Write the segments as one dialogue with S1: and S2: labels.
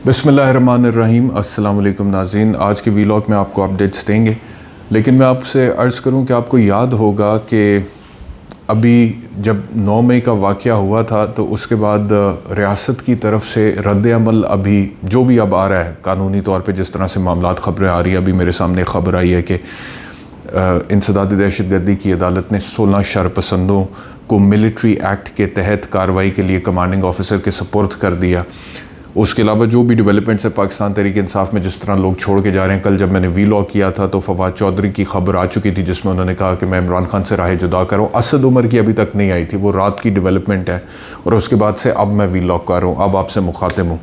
S1: बिस्मिल्लाहिर्रहमानिर्रहीम। अस्सलाम वालेकुम नाज़रीन, आज के वीलॉग में आपको अपडेट्स देंगे, लेकिन मैं आपसे अर्ज़ करूं कि आपको याद होगा कि अभी जब 9 मई का वाक़या हुआ था तो उसके बाद रियासत की तरफ से रद्द-ए-अमल अभी जो भी अब आ रहा है कानूनी तौर पे, जिस तरह से मामलात ख़बरें आ रही है। अभी मेरे सामने ख़बर आई है कि इंसदाद दहशतगर्दी की अदालत ने 16 शरपसंदों को मिलिट्री एक्ट के तहत कार्रवाई के लिए कमांडिंग ऑफिसर के सपुर्द कर दिया। उसके अलावा जो भी डेवलपमेंट्स है पाकिस्तान तहरीक इंसाफ में, जिस तरह लोग छोड़ के जा रहे हैं। कल जब मैंने वीलॉग किया था तो फवाद चौधरी की खबर आ चुकी थी जिसमें उन्होंने कहा कि मैं इमरान खान से राह जुदा करूँ। असद उमर की अभी तक नहीं आई थी, वो रात की डेवलपमेंट है और उसके बाद से अब मैं वीलॉग कर रहा हूँ, अब आपसे मुखातिब हूँ।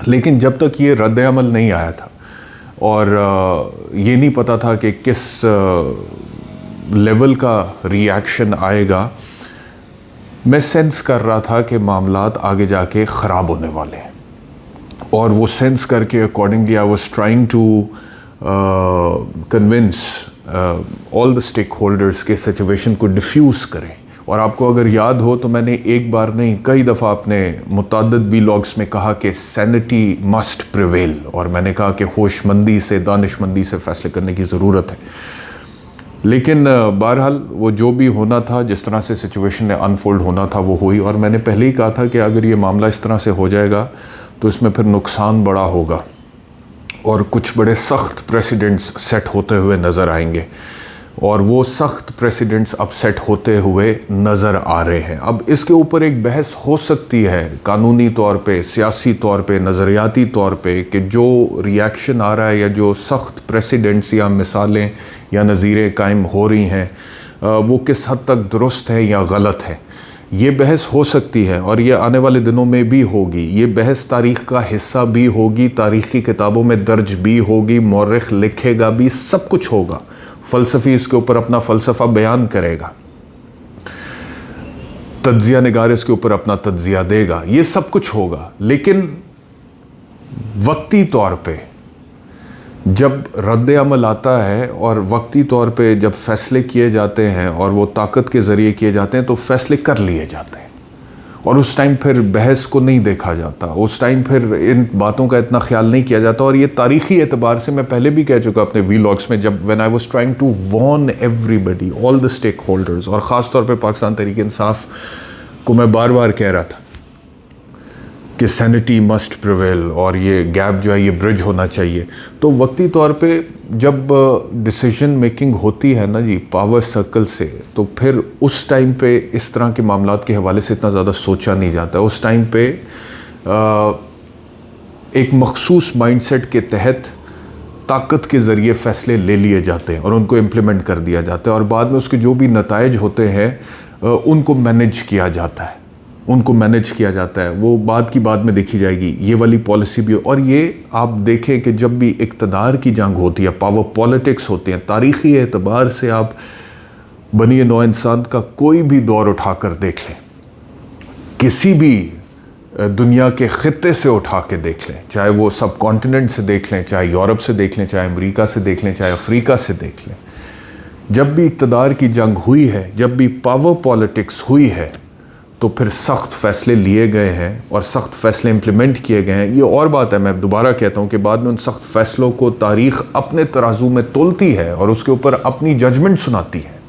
S1: लेकिन जब तक ये रद्द-ए-अमल नहीं आया था और ये नहीं पता था कि किस लेवल का रिएक्शन आएगा, मैं सेंस कर रहा था कि मामलात आगे जाके ख़राब होने वाले हैं। और वो सेंस करके accordingly I was trying to convince all the stakeholders के सिचुएशन को डिफ्यूज़ करें। और आपको अगर याद हो तो मैंने एक बार नहीं कई दफ़ा अपने मुतअद्दिद वीलॉग्स में कहा कि सैनिटी मस्ट प्रिवेल, और मैंने कहा कि होशमंदी से, दानिशमंदी से फ़ैसले करने की ज़रूरत है। लेकिन बहरहाल वो जो भी होना था, जिस तरह से सिचुएशन ने अनफोल्ड होना था वो हुई। और मैंने पहले ही कहा था कि अगर ये मामला इस तरह से हो जाएगा तो इसमें फिर नुकसान बड़ा होगा और कुछ बड़े सख्त प्रेसिडेंट्स सेट होते हुए नज़र आएंगे। और वो सख्त प्रेसिडेंट्स अब सेट होते हुए नज़र आ रहे हैं। अब इसके ऊपर एक बहस हो सकती है कानूनी तौर पे, सियासी तौर पे, नज़रियाती तौर पे, कि जो रिएक्शन आ रहा है या जो सख्त प्रेसिडेंट्स या मिसालें या नज़ीरें कायम हो रही हैं वो किस हद तक दुरुस्त है या गलत है। ये बहस हो सकती है और ये आने वाले दिनों में भी होगी। ये बहस तारीख़ का हिस्सा भी होगी, तारीख़ की किताबों में दर्ज भी होगी, मौरख़ लिखेगा भी, सब कुछ होगा। फ़लसफ़ी इसके ऊपर अपना फ़लसफ़ा बयान करेगा, तज्ज़िया निगार इसके ऊपर अपना तज्ज़िया देगा, ये सब कुछ होगा। लेकिन वक्ती तौर पे जब रद्द-ए-अमल आता है और वक्ती तौर पे जब फ़ैसले किए जाते हैं और वो ताकत के ज़रिए किए जाते हैं तो फ़ैसले कर लिए जाते हैं। और उस टाइम फिर बहस को नहीं देखा जाता, उस टाइम फिर इन बातों का इतना ख्याल नहीं किया जाता। और ये तारीख़ी एतबार से मैं पहले भी कह चुका अपने वीलॉग्स में, जब when I was trying to warn everybody, all the stakeholders, और ख़ास तौर पे पाकिस्तान तहरीक इंसाफ को मैं बार बार कह रहा था कि सैनिटी मस्ट प्रिवेल और ये गैप जो है ये ब्रिज होना चाहिए। तो वक्ती तौर पे जब डिसीजन मेकिंग होती है ना जी पावर सर्कल से, तो फिर उस टाइम पे इस तरह के मामलात के हवाले से इतना ज़्यादा सोचा नहीं जाता। उस टाइम पे एक मखसूस माइंडसेट के तहत ताकत के ज़रिए फ़ैसले ले लिए जाते हैं और उनको इम्प्लीमेंट कर दिया जाता है। और बाद में उसके जो भी नताइज होते हैं उनको मैनेज किया जाता है, उनको मैनेज किया जाता है। वो बात की बाद में देखी जाएगी, ये वाली पॉलिसी भी। और ये आप देखें कि जब भी इक़्तिदार की जंग होती है, पावर पॉलिटिक्स होती हैं, तारीख़ी एतबार से आप बनी नौ इंसान का कोई भी दौर उठाकर देख लें, किसी भी दुनिया के ख़ित्ते से उठा के देख लें, चाहे वो सब कॉन्टिनेंट से देख लें, चाहे यूरोप से देख लें, चाहे अमेरिका से देख लें, चाहे अफ्रीका से देख लें, जब भी इक़्तिदार की जंग हुई है, जब भी पावर पॉलिटिक्स हुई है, तो फिर सख्त फ़ैसले लिए गए हैं और सख्त फ़ैसले इम्प्लीमेंट किए गए हैं। ये और बात है, मैं दोबारा कहता हूँ कि बाद में उन सख्त फ़ैसलों को तारीख़ अपने तराजू में तोलती है और उसके ऊपर अपनी जजमेंट सुनाती है।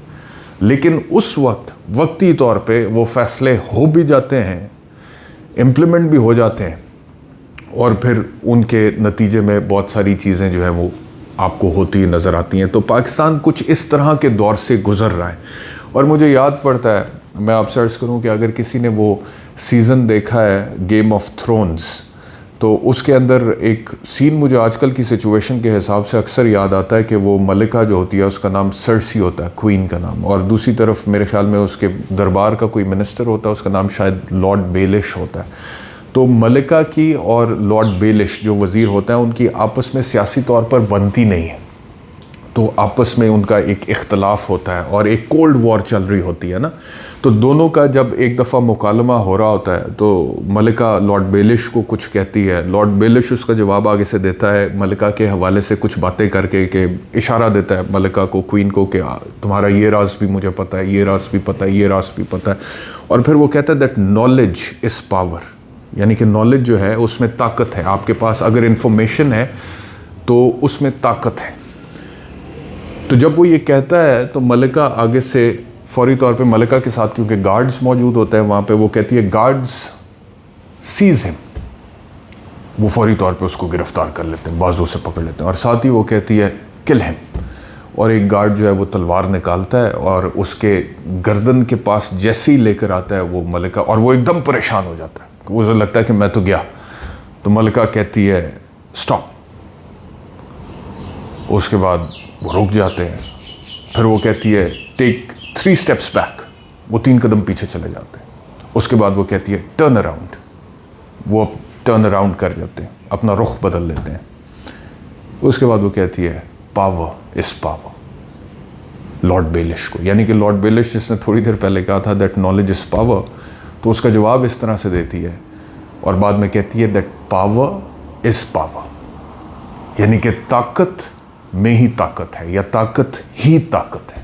S1: लेकिन उस वक्त वक्ती तौर पे वो फ़ैसले हो भी जाते हैं, इम्प्लीमेंट भी हो जाते हैं, और फिर उनके नतीजे में बहुत सारी चीज़ें जो हैं वो आपको होती नज़र आती हैं। तो पाकिस्तान कुछ इस तरह के दौर से गुज़र रहा है। और मुझे याद पड़ता है, मैं आपसे अर्ज़ करूं कि अगर किसी ने वो सीज़न देखा है गेम ऑफ थ्रोन्स, तो उसके अंदर एक सीन मुझे आजकल की सिचुएशन के हिसाब से अक्सर याद आता है कि वो मलिका जो होती है उसका नाम सर्सी होता है, क्वीन का नाम, और दूसरी तरफ मेरे ख्याल में उसके दरबार का कोई मिनिस्टर होता है, उसका नाम शायद लॉर्ड बेलिश होता है। तो मलिका की और लॉर्ड बेलिश जो वज़ीर होता है, उनकी आपस में सियासी तौर पर बनती नहीं है, तो आपस में उनका एक इख्तलाफ होता है और एक कोल्ड वॉर चल रही होती है ना। तो दोनों का जब एक दफ़ा मुकालमा हो रहा होता है तो मलिका लॉर्ड बेलिश को कुछ कहती है, लॉर्ड बेलिश उसका जवाब आगे से देता है मलिका के हवाले से कुछ बातें करके, कि इशारा देता है मलिका को, क्वीन को, कि तुम्हारा ये राज भी मुझे पता है, ये राज भी पता है, ये राज भी पता है। और फिर वो कहता है दैट नॉलेज इज़ पावर, यानी कि नॉलेज जो है उसमें ताकत है, आपके पास अगर इंफॉर्मेशन है तो उसमें ताकत है। तो जब वो ये कहता है तो मलिका आगे से फौरी तौर पे मलिका के साथ, क्योंकि गार्ड्स मौजूद होते हैं वहाँ पे, वो कहती है गार्ड्स सीज हिम, वो फौरी तौर पे उसको गिरफ्तार कर लेते हैं, बाजू से पकड़ लेते हैं, और साथ ही वो कहती है किल हिम, और एक गार्ड जो है वो तलवार निकालता है और उसके गर्दन के पास जैसे ही लेकर आता है वो मलिका, और वो एकदम परेशान हो जाता है, उसे लगता है कि मैं तो गया। तो मलिका कहती है स्टॉप, उसके बाद वो रुक जाते हैं। फिर वो कहती है टेक 3 स्टेप्स बैक, वो 3 कदम पीछे चले जाते हैं। उसके बाद वो कहती है टर्न अराउंड, वो टर्न अराउंड कर जाते हैं, अपना रुख बदल लेते हैं। उसके बाद वो कहती है power is power, Lord Baelish को, यानी कि लॉर्ड बेलिश जिसने थोड़ी देर पहले कहा था दैट नॉलेज इज पावर, तो उसका जवाब इस तरह से देती है और बाद में कहती है दैट पावर इज पावर, यानी कि ताकत में ही ताकत है, या ताकत ही ताकत है।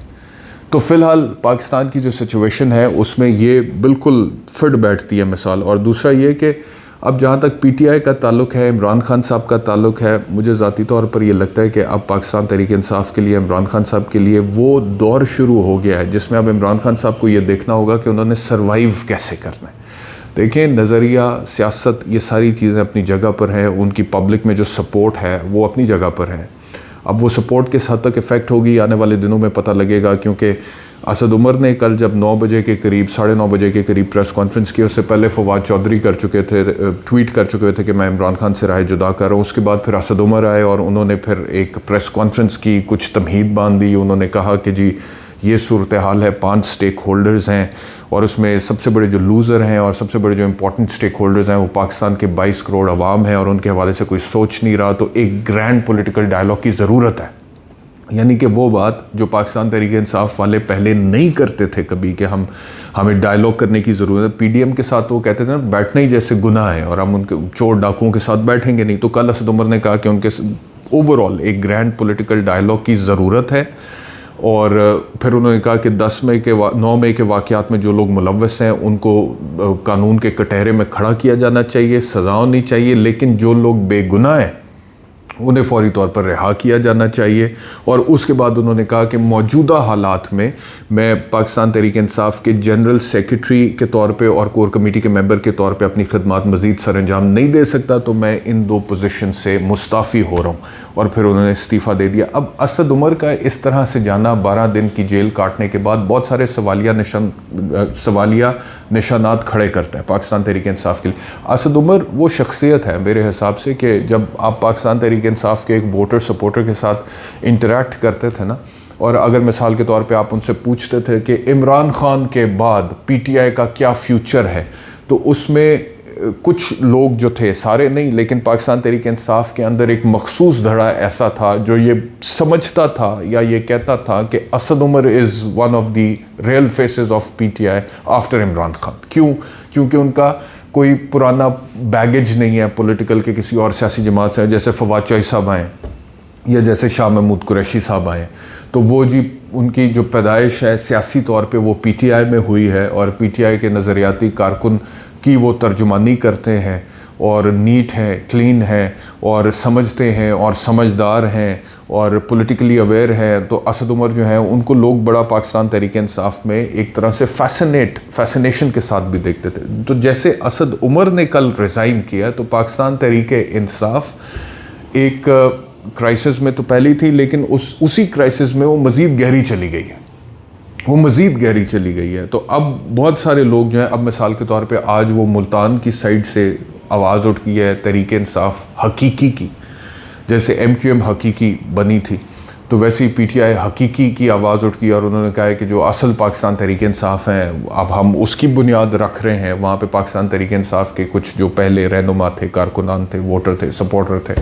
S1: तो फिलहाल पाकिस्तान की जो सिचुएशन है उसमें ये बिल्कुल फिट बैठती है मिसाल। और दूसरा ये कि अब जहाँ तक पीटीआई का ताल्लुक है, इमरान खान साहब का ताल्लुक है, मुझे ज़ाती तौर पर ये लगता है कि अब पाकिस्तान तहरीक इंसाफ के लिए, इमरान खान साहब के लिए वो दौर शुरू हो गया है जिसमें अब इमरान खान साहब को ये देखना होगा कि उन्होंने सर्वाइव कैसे करना है। देखें, नज़रिया, सियासत, ये सारी चीज़ें अपनी जगह पर हैं, उनकी पब्लिक में जो सपोर्ट है वो अपनी जगह पर है। अब वो सपोर्ट किस हद तक इफ़ेक्ट होगी आने वाले दिनों में पता लगेगा, क्योंकि असद उमर ने कल जब 9 बजे के करीब, 9:30 बजे के करीब प्रेस कॉन्फ्रेंस की, उससे पहले फवाद चौधरी कर चुके थे, ट्वीट कर चुके थे कि मैं इमरान खान से राय जुदा कर रहा हूँ। उसके बाद फिर असद उमर आए और उन्होंने फिर एक प्रेस कॉन्फ्रेंस की, कुछ तमहीद बांध दी। उन्होंने कहा कि जी ये सूरत हाल है, 5 स्टेक होल्डर्स हैं और उसमें सबसे बड़े जो लूज़र हैं और सबसे बड़े जो इंपॉर्टेंट स्टेक होल्डर्स हैं वो पाकिस्तान के 22 करोड़ अवाम है और उनके हवाले से कोई सोच नहीं रहा। तो एक ग्रैंड पॉलिटिकल डायलॉग की ज़रूरत है, यानी कि वो बात जो पाकिस्तान तहरीक इंसाफ वाले पहले नहीं करते थे कभी, कि हमें डायलॉग करने की ज़रूरत है। पीडीएम के साथ वो कहते थे ना, बैठना ही जैसे गुनाह है और हम उनके चोर डाकुओं के साथ बैठेंगे नहीं। तो कल असद उमर ने कहा कि उनके ओवरऑल एक ग्रैंड पॉलिटिकल डायलॉग की ज़रूरत है। और फिर उन्होंने कहा कि 9 मई के वाक़यात में जो लोग मुलव्वस हैं उनको कानून के कटहरे में खड़ा किया जाना चाहिए, सज़ा होनी चाहिए, लेकिन जो लोग बेगुनाह हैं उन्हें फौरी तौर पर रिहा किया जाना चाहिए। और उसके बाद उन्होंने कहा कि मौजूदा हालात में मैं पाकिस्तान तहरीक इंसाफ के जनरल सेक्रेटरी के तौर पे और कोर कमेटी के मेंबर के तौर पे अपनी खिदमात मज़ीद सर अंजाम नहीं दे सकता, तो मैं इन 2 पोजीशन से मुस्ताफ़ी हो रहा हूँ। और फिर उन्होंने इस्तीफ़ा दे दिया। अब असद उमर का इस तरह से जाना, 12 दिन की जेल काटने के बाद, बहुत सारे सवालिया निशानात खड़े करता है पाकिस्तान तहरीक इंसाफ के लिए। असद उमर वो शख्सियत है मेरे हिसाब से कि जब आप पाकिस्तान तहरीक इंसाफ के एक वोटर सपोर्टर के साथ इंटरेक्ट करते थे ना, और अगर मिसाल के तौर पे आप उनसे पूछते थे कि इमरान खान के बाद पीटीआई का क्या फ्यूचर है, तो उसमें कुछ लोग जो थे, सारे नहीं, लेकिन पाकिस्तान तहरीक इंसाफ के अंदर एक मखसूस धड़ा ऐसा था जो ये समझता था या ये कहता था कि Asad Umar is one of the real faces of PTI after Imran Khan. क्यों? क्योंकि उनका कोई पुराना बैगेज नहीं है पॉलिटिकल के किसी और सियासी जमात से, जैसे फवाद चौधरी साहब आए या जैसे शाह महमूद कुरैशी साहब आए। तो वो जी उनकी जो पैदाइश है सियासी तौर पे वो पीटीआई में हुई है और पीटीआई के नज़रियाती कारकुन की वो तर्जुमानी करते हैं और नीट हैं, क्लीन हैं और समझते हैं और समझदार हैं और पॉलिटिकली अवेयर हैं। तो असद उमर जो हैं उनको लोग बड़ा पाकिस्तान तहरीक इंसाफ में एक तरह से फैसिनेशन के साथ भी देखते थे। तो जैसे असद उमर ने कल रिज़ाइन किया तो पाकिस्तान तहरीक इंसाफ एक क्राइसिस में तो पहले थी, लेकिन उसी क्राइसिस में वो मज़ीद गहरी चली गई है, वो मज़ीद गहरी चली गई है। तो अब बहुत सारे लोग जो हैं, अब मिसाल के तौर पे आज वो मुल्तान की साइड से आवाज़ उठ गई है तहरीक इंसाफ हकीकी की, जैसे MQM हकीकी बनी थी तो वैसे ही पीटीआई हकीकी की आवाज़ उठ गई और उन्होंने कहा है कि जो असल पाकिस्तान तहरीक इंसाफ हैं अब हम उसकी बुनियाद रख रहे हैं। वहाँ पे पाकिस्तान तहरीक इंसाफ के कुछ जो पहले रहनुमा थे, कारकुनान थे, वोटर थे, सपोर्टर थे,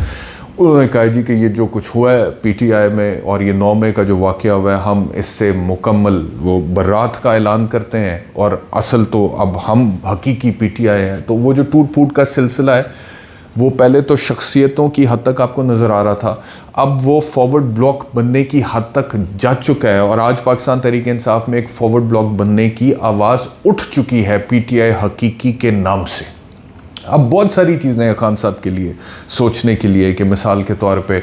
S1: उन्होंने कहा जी कि ये जो कुछ हुआ है पीटीआई में और ये 9 मई का जो वाक़या हुआ है, हम इससे मुकम्मल वो बर्रात का ऐलान करते हैं और असल तो अब हम हकीकी पीटीआई हैं। तो वो जो टूट फूट का सिलसिला है वो पहले तो शख्सियतों की हद तक आपको नज़र आ रहा था, अब वो फॉरवर्ड ब्लॉक बनने की हद तक जा चुका है और आज पाकिस्तान तहरीक इंसाफ में एक फॉरवर्ड ब्लॉक बनने की आवाज़ उठ चुकी है पीटीआई हकीकी के नाम से। अब बहुत सारी चीज़ें हैं खान साहब के लिए सोचने के लिए कि मिसाल के तौर पे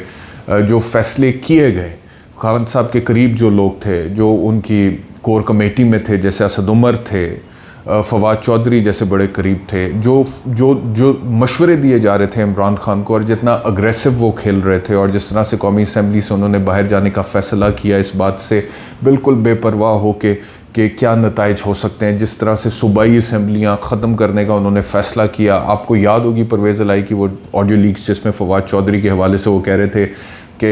S1: जो फ़ैसले किए गए, खान साहब के करीब जो लोग थे, जो उनकी कोर कमेटी में थे, जैसे असद उमर थे, फवाद चौधरी जैसे बड़े करीब थे, जो जो जो मशवरे दिए जा रहे थे इमरान खान को, और जितना अग्रेसिव वो खेल रहे थे, और जिस तरह से कौमी असम्बली से उन्होंने बाहर जाने का फ़ैसला किया, इस बात से बिल्कुल बेपरवाह हो कि क्या नताइज हो सकते हैं, जिस तरह से सूबाई असम्बलियाँ ख़त्म करने का उन्होंने फ़ैसला किया। आपको याद होगी परवेज़ इलाही की वो ऑडियो लीक्स जिसमें फवाद चौधरी के हवाले से वो कह रहे थे कि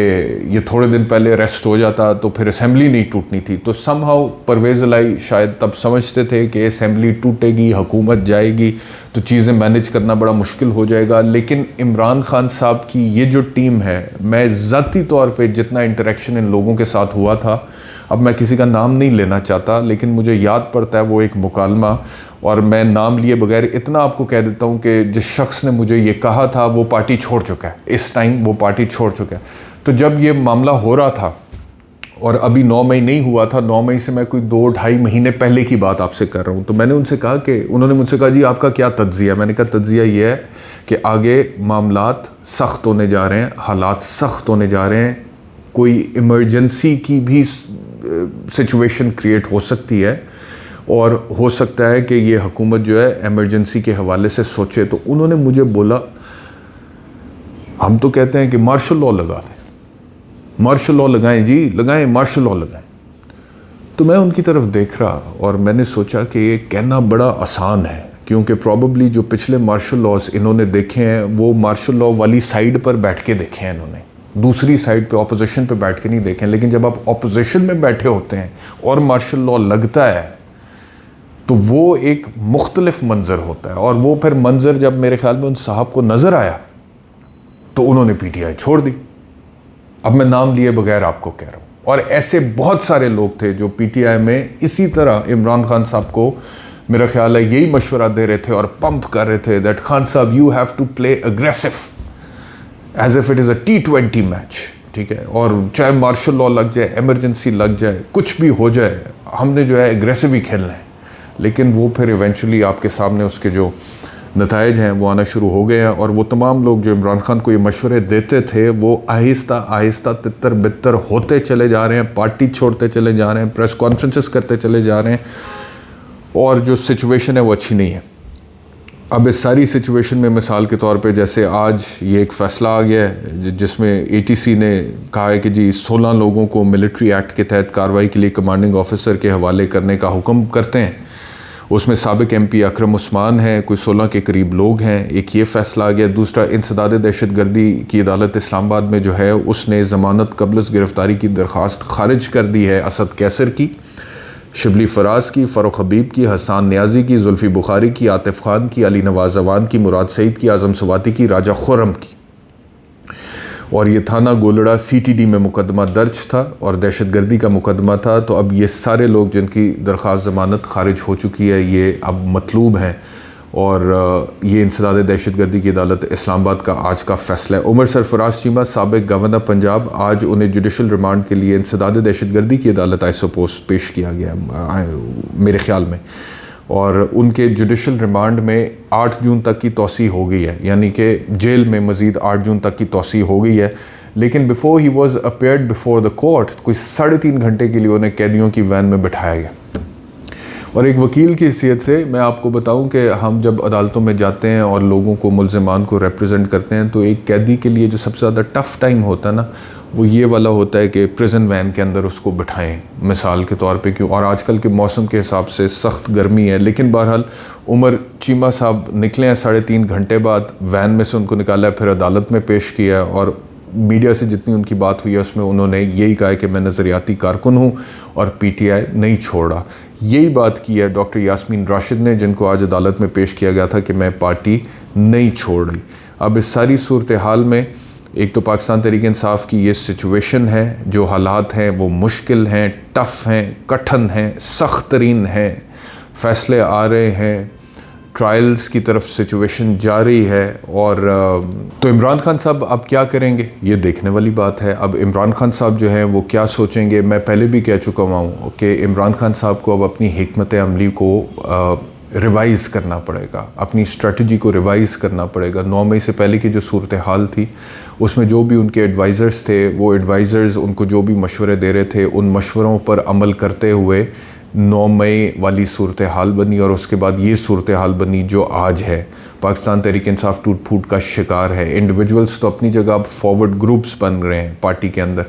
S1: ये थोड़े दिन पहले अरेस्ट हो जाता तो फिर असम्बली नहीं टूटनी थी। तो समहाउ परवेज़ इलाही शायद तब समझते थे कि असम्बली टूटेगी, हुकूमत जाएगी, तो चीज़ें मैनेज करना बड़ा मुश्किल हो जाएगा। लेकिन इमरान खान साहब की ये जो टीम है, मैं ज़ाती तौर पे जितना इंटरेक्शन इन लोगों के साथ हुआ था, अब मैं किसी का नाम नहीं लेना चाहता, लेकिन मुझे याद पड़ता है वो एक मुकालमा, और मैं नाम लिए बगैर इतना आपको कह देता हूँ कि जिस शख्स ने मुझे ये कहा था वो पार्टी छोड़ चुका है, इस टाइम वो पार्टी छोड़ चुका है। तो जब ये मामला हो रहा था, और अभी 9 मई नहीं हुआ था, 9 मई से मैं कोई 2-2.5 महीने पहले की बात आपसे कर रहा हूँ, तो मैंने उनसे कहा कि उन्होंने मुझसे कहा जी आपका क्या तज्जिया। मैंने कहा तज्जिया ये है कि आगे मामलात सख्त होने जा रहे हैं, हालात सख्त होने जा रहे हैं, कोई इमरजेंसी की भी सिचुएशन क्रिएट हो सकती है, और हो सकता है कि ये हुकूमत जो है इमरजेंसी के हवाले से सोचे। तो उन्होंने मुझे बोला, हम तो कहते हैं कि मार्शल लॉ लगा लें, मार्शल लॉ लगाएं जी, लगाएं, मार्शल लॉ लगाएं। तो मैं उनकी तरफ देख रहा और मैंने सोचा कि ये कहना बड़ा आसान है, क्योंकि प्रॉबली जो पिछले मार्शल लॉज इन्होंने देखे हैं वो मार्शल लॉ वाली साइड पर बैठ के देखे हैं इन्होंने, दूसरी साइड पे ऑपोजिशन पे बैठ के नहीं देखे। लेकिन जब आप ऑपोजिशन में बैठे होते हैं और मार्शल लॉ लगता है तो वो एक मुख्तलिफ मंज़र होता है। और वो फिर मंज़र जब मेरे ख्याल में उन साहब को नज़र आया तो उन्होंने पीटीआई छोड़ दी। अब मैं नाम लिए बगैर आपको कह रहा हूँ, और ऐसे बहुत सारे लोग थे जो पीटीआई में इसी तरह इमरान खान साहब को मेरा ख्याल है यही मशवरा दे रहे थे और पंप कर रहे थे दैट खान साहब you have to play aggressive as if it is a T20 match, ठीक है, और चाहे मार्शल लॉ लग जाए, इमरजेंसी लग जाए, कुछ भी हो जाए, हमने जो है एग्रेसिव ही खेलना है। लेकिन वो फिर इवेंचुअली आपके सामने उसके जो नताइज हैं वो आना शुरू हो गए हैं, और वो तमाम लोग जो इमरान खान को ये मशवरे देते थे वो आहिस्ता आहिस्ता तितर बितर होते चले जा रहे हैं, पार्टी छोड़ते चले जा रहे हैं, प्रेस कॉन्फ्रेंसेस करते चले जा रहे हैं, और जो सिचुएशन है वो अच्छी नहीं है। अब इस सारी सिचुएशन में मिसाल के तौर पे जैसे आज ये एक फ़ैसला आ गया है जिसमें ATC ने कहा है कि जी 16 लोगों को मिलिट्री एक्ट के तहत कार्रवाई के लिए कमांडिंग ऑफिसर के हवाले करने का हुक्म करते हैं। उसमें साबिक MP अकरम उस्मान है, कोई 16 के करीब लोग हैं। एक ये फ़ैसला आ गया। दूसरा, इंसदाद दहशतगर्दी की अदालत इस्लामाबाद में जो है उसने ज़मानत कबल गिरफ़्तारी की दरख्वास्त खारिज कर दी है असद कैसर की, शिबली फराज की, फ़ारूक हबीब की, हसान न्याजी की, जुल्फ़ी बुखारी की, आतिफ़ खान की, अली नवाज़ अवान की, मुराद सईद की, आज़म सवाती की, राजा खुर्रम की। और ये थाना गोलड़ा CTD में मुकदमा दर्ज था और दहशतगर्दी का मुकदमा था। तो अब ये सारे लोग जिनकी दरख्वास्त ज़मानत खारिज हो चुकी है ये अब मतलूब हैं, और ये इंसदाद दहशतगर्दी की अदालत इस्लामाबाद का आज का फ़ैसला है। उमर सरफराज चीमा साबिक गवर्नर पंजाब, आज उन्हें जुडिशल रिमांड के लिए इंसदाद दहशतगर्दी की अदालत आई सपोज पेश किया गया मेरे ख्याल में, और उनके जुडिशल रिमांड में 8 जून तक की तौसी हो गई है, यानी कि जेल में मज़ीद 8 जून तक की तौसी हो गई है। लेकिन before he was appeared before the court कोई 3.5 घंटे के लिए उन्हें कैदियों की वैन में बिठाया गया। और एक वकील की हैसियत से मैं आपको बताऊं कि हम जब अदालतों में जाते हैं और लोगों को, मुल्ज़िमान को रिप्रेजेंट करते हैं, तो एक कैदी के लिए जो सबसे ज़्यादा टफ़ टाइम होता है ना, वो ये वाला होता है कि प्रिजन वैन के अंदर उसको बिठाएं मिसाल के तौर पे। क्यों, और आजकल के मौसम के हिसाब से सख्त गर्मी है। लेकिन बहरहाल उमर चीमा साहब निकले हैं 3.5 घंटे बाद, वैन में से उनको निकाला है, फिर अदालत में पेश किया है, और मीडिया से जितनी उनकी बात हुई है उसमें उन्होंने यही कहा है कि मैं नज़रियाती कारकुन हूँ और PTI नहीं छोड़ा। यही बात की है डॉक्टर यास्मीन राशिद ने, जिनको आज अदालत में पेश किया गया था कि मैं पार्टी नहीं छोड़ रही। अब इस सारी सूरत हाल में एक तो पाकिस्तान तहरीक इंसाफ की ये सिचुएशन है, जो हालात हैं वो मुश्किल हैं, टफ़ हैं, कठिन हैं, सख्त तरीन हैं, फ़ैसले आ रहे हैं, ट्रायल्स की तरफ सिचुएशन जारी है। और तो इमरान खान साहब अब क्या करेंगे ये देखने वाली बात है। अब इमरान खान साहब जो हैं वो क्या सोचेंगे, मैं पहले भी कह चुका हूँ कि इमरान खान साहब को अब अपनी हिकमत अमली को रिवाइज़ करना पड़ेगा, अपनी स्ट्रेटजी को रिवाइज़ करना पड़ेगा। 9 मई से पहले की जो सूरत हाल थी उसमें जो भी उनके एडवाइज़र्स थे, वो एडवाइज़र्स उनको जो भी मशवरे दे रहे थे उन मशवरों पर अमल करते हुए 9 मई वाली सूरत हाल बनी, और उसके बाद ये सूरत हाल बनी जो आज है। पाकिस्तान तहरीक इंसाफ टूट फूट का शिकार है। इंडिविजुअल्स तो अपनी जगह अब फॉरवर्ड ग्रुप्स बन रहे हैं पार्टी के अंदर।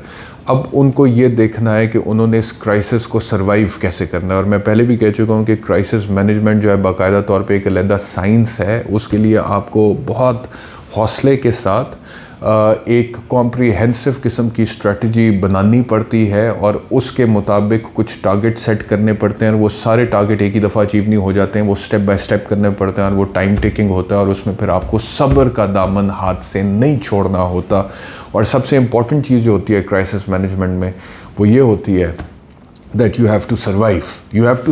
S1: अब उनको ये देखना है कि उन्होंने इस क्राइसिस को सर्वाइव कैसे करना है। और मैं पहले भी कह चुका हूँ कि क्राइसिस मैनेजमेंट जो है बाकायदा तौर पे एक अलग साइंस है। उसके लिए आपको बहुत हौसले के साथ एक कॉम्प्रिहेंसिव किस्म की स्ट्रेटजी बनानी पड़ती है, और उसके मुताबिक कुछ टारगेट सेट करने पड़ते हैं। और वो सारे टारगेट एक ही दफ़ा अचीव नहीं हो जाते हैं, वो स्टेप बाय स्टेप करने पड़ते हैं, और वो टाइम टेकिंग होता है, और उसमें फिर आपको सब्र का दामन हाथ से नहीं छोड़ना होता। और सबसे इम्पॉर्टेंट चीज़ जो होती है क्राइसिस मैनेजमेंट में वो ये होती है that you have to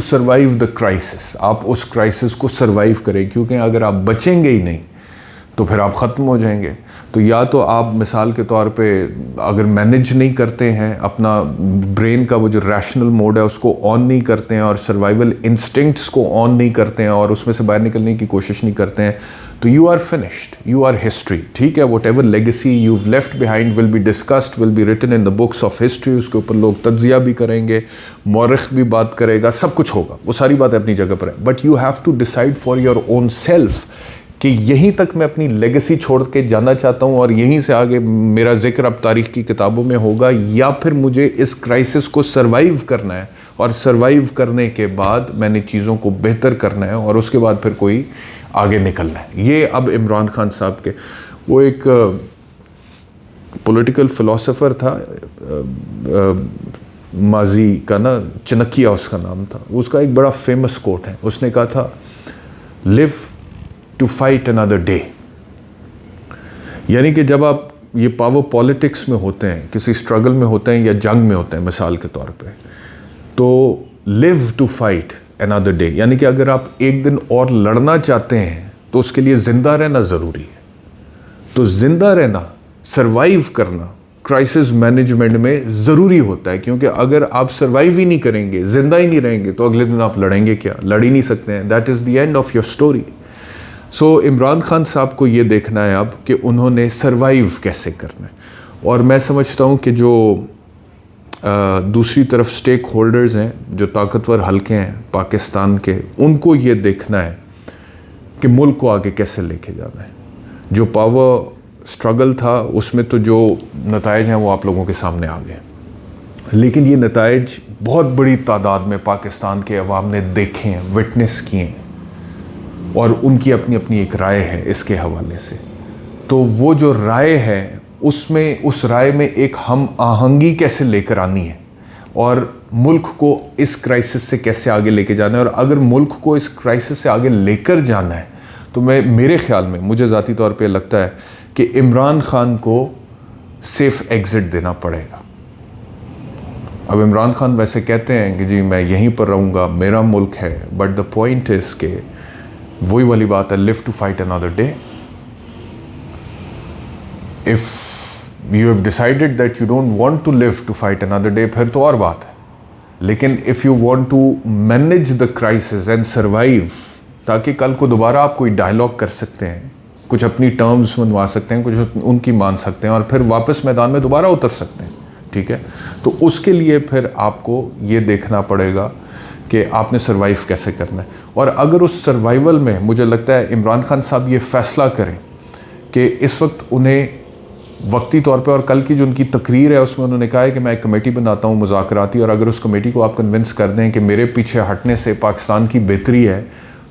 S1: survive the crisis. आप उस क्राइसिस को सर्वाइव करें, क्योंकि अगर आप बचेंगे ही नहीं तो फिर आप ख़त्म हो जाएंगे। तो या तो आप मिसाल के तौर पे अगर मैनेज नहीं करते हैं, अपना ब्रेन का वो जो रैशनल मोड है उसको ऑन नहीं करते हैं, और सर्वाइवल इंस्टिंक्ट्स को ऑन नहीं करते हैं, और उसमें से बाहर निकलने की कोशिश नहीं करते हैं, तो you are finished, you are history. ठीक है, whatever legacy you left behind will be discussed, will be written in the books of history. उसके ऊपर लोग तज्जिया भी करेंगे, मौरख भी बात करेगा, सब कुछ होगा, वो सारी बातें अपनी जगह पर है। But you have to decide for your own self कि यहीं तक मैं अपनी लेगेसी छोड़ के जाना चाहता हूँ, और यहीं से आगे मेरा जिक्र अब तारीख़ की किताबों में होगा, या फिर मुझे इस क्राइसिस को सर्वाइव करना है, और सर्वाइव करने के बाद मैंने चीज़ों को बेहतर करना है, और उसके बाद फिर कोई आगे निकलना है। ये अब इमरान खान साहब के, वो एक पॉलिटिकल फ़िलासफ़र था, माजी का ना, चनकिया उसका नाम था। उसका एक बड़ा फेमस कोट है, उसने कहा था, live to fight another day. यानी कि जब आप ये पावर पॉलिटिक्स में होते हैं, किसी स्ट्रगल में होते हैं या जंग में होते हैं मिसाल के तौर पे, तो live to fight another day, यानी कि अगर आप एक दिन और लड़ना चाहते हैं तो उसके लिए ज़िंदा रहना ज़रूरी है। तो ज़िंदा रहना, सर्वाइव करना क्राइसिस मैनेजमेंट में ज़रूरी होता है, क्योंकि अगर आप सर्वाइव ही नहीं करेंगे, ज़िंदा ही नहीं रहेंगे, तो अगले दिन आप लड़ेंगे क्या? लड़ ही नहीं सकते हैं। That is the end of your story. So Imran Khan साहब को ये देखना है अब कि उन्होंने सर्वाइव कैसे करना है। और मैं समझता हूँ कि जो दूसरी तरफ स्टेक होल्डर्स हैं, जो ताकतवर हलके हैं पाकिस्तान के, उनको ये देखना है कि मुल्क को आगे कैसे लेके जाना है। जो पावर स्ट्रगल था उसमें तो जो नताइज हैं वो आप लोगों के सामने आ गए, लेकिन ये नताइज बहुत बड़ी तादाद में पाकिस्तान के अवाम ने देखे हैं, विटनेस किए हैं, और उनकी अपनी अपनी एक राय है इसके हवाले से। तो वो जो राय है उसमें, उस राय में एक हम आहंगी कैसे लेकर आनी है, और मुल्क को इस क्राइसिस से कैसे आगे लेके जाना है। और अगर मुल्क को इस क्राइसिस से आगे लेकर जाना है तो मेरे ख्याल में, मुझे ज़ाती तौर पे लगता है कि इमरान खान को सेफ़ एग्ज़िट देना पड़ेगा। अब इमरान खान वैसे कहते हैं कि जी मैं यहीं पर रहूँगा, मेरा मुल्क है, बट द पॉइंट इज़ के वही वाली बात है, live to fight another day. If you have decided that you don't want to live to fight another day, फिर तो और बात है। लेकिन if you want to manage the crisis and survive, ताकि कल को दोबारा आप कोई डायलॉग कर सकते हैं, कुछ अपनी टर्म्स मनवा सकते हैं, कुछ उनकी मान सकते हैं, और फिर वापस मैदान में दोबारा उतर सकते हैं। ठीक है, तो उसके लिए फिर आपको ये देखना पड़ेगा कि आपने सर्वाइव कैसे करना है। और अगर उस सर्वाइवल में, मुझे लगता है इमरान खान साहब ये फ़ैसला करें कि इस वक्त उन्हें वक्ती तौर पे, और कल की जो उनकी तकरीर है उसमें उन्होंने कहा है कि मैं एक कमेटी बनाता हूँ मुज़ाकराती, और अगर उस कमेटी को आप कन्विंस कर दें कि मेरे पीछे हटने से पाकिस्तान की बेहतरी है,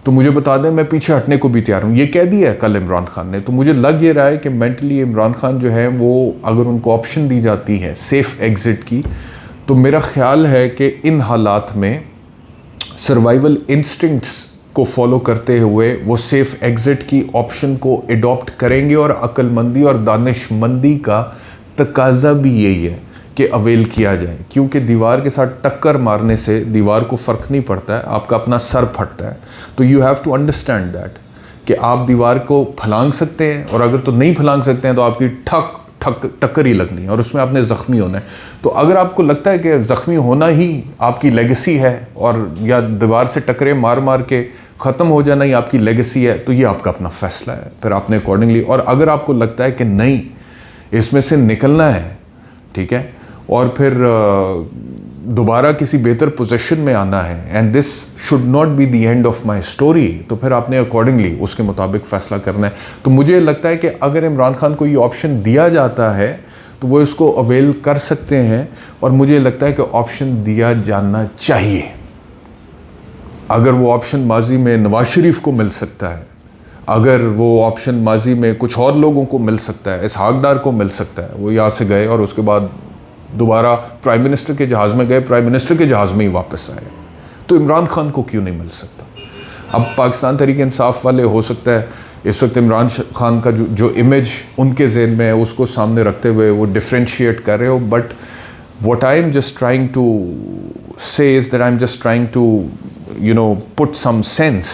S1: तो मुझे बता दें, मैं पीछे हटने को भी तैयार हूँ। ये कह दिया है कल इमरान खान ने। तो मुझे लग ये रहा है कि मेंटली इमरान खान जो है वो, अगर उनको ऑप्शन दी जाती है सेफ़ एग्ज़िट की, तो मेरा ख़्याल है कि इन हालात में सर्वाइवल इंस्टिंक्ट्स को फॉलो करते हुए वो सेफ़ एग्ज़िट की ऑप्शन को एडॉप्ट करेंगे। और अक्लमंदी और दानिशमंदी का तकाजा भी यही है कि अवेल किया जाए, क्योंकि दीवार के साथ टक्कर मारने से दीवार को फ़र्क नहीं पड़ता है, आपका अपना सर फटता है। तो you have to understand that कि आप दीवार को फलांग सकते हैं, और अगर तो नहीं फलांग सकते हैं तो आपकी टक्कर ही लगनी है, और उसमें आपने ज़ख्मी होना है। तो अगर आपको लगता है कि ज़ख्मी होना ही आपकी लेगेसी है, और या दीवार से टक्करें मार मार के ख़त्म हो जाना ही आपकी लेगेसी है, तो ये आपका अपना फ़ैसला है, फिर आपने अकॉर्डिंगली। और अगर आपको लगता है कि नहीं इसमें से निकलना है, ठीक है, और फिर दोबारा किसी बेहतर पोजीशन में आना है, and this should not be the end of my story, तो फिर आपने अकॉर्डिंगली उसके मुताबिक फ़ैसला करना है। तो मुझे लगता है कि अगर इमरान खान को ये ऑप्शन दिया जाता है तो वो इसको अवेल कर सकते हैं, और मुझे लगता है कि ऑप्शन दिया जाना चाहिए। अगर वो ऑप्शन माजी में नवाज शरीफ को मिल सकता है, अगर वो ऑप्शन माजी में कुछ और लोगों को मिल सकता है, इसहाक डार को मिल सकता है, वो यहाँ से गए और उसके बाद दोबारा प्राइम मिनिस्टर के जहाज़ में गए, प्राइम मिनिस्टर के जहाज़ में ही वापस आए, तो इमरान खान को क्यों नहीं मिल सकता? अब पाकिस्तान तहरीक इंसाफ वाले हो सकता है इस वक्त इमरान खान का जो इमेज उनके ज़हन में है उसको सामने रखते हुए वो डिफ्रेंशिएट कर रहे हो, but what I am just trying to say is that I'm just trying to put some sense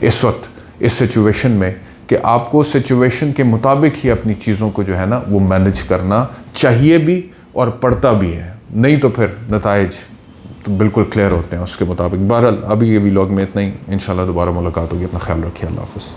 S1: इस वक्त इस सिचुएशन में, कि आपको सिचुएशन के मुताबिक ही अपनी चीज़ों को जो है ना वो मैनेज करना चाहिए भी और पड़ता भी है, नहीं तो फिर नताइज तो बिल्कुल क्लियर होते हैं उसके मुताबिक। बहरहाल अभी ये व्लॉग में इतना ही, इंशाल्लाह दोबारा मुलाकात होगी। अपना ख्याल रखिए, अल्लाह हाफ़िज़।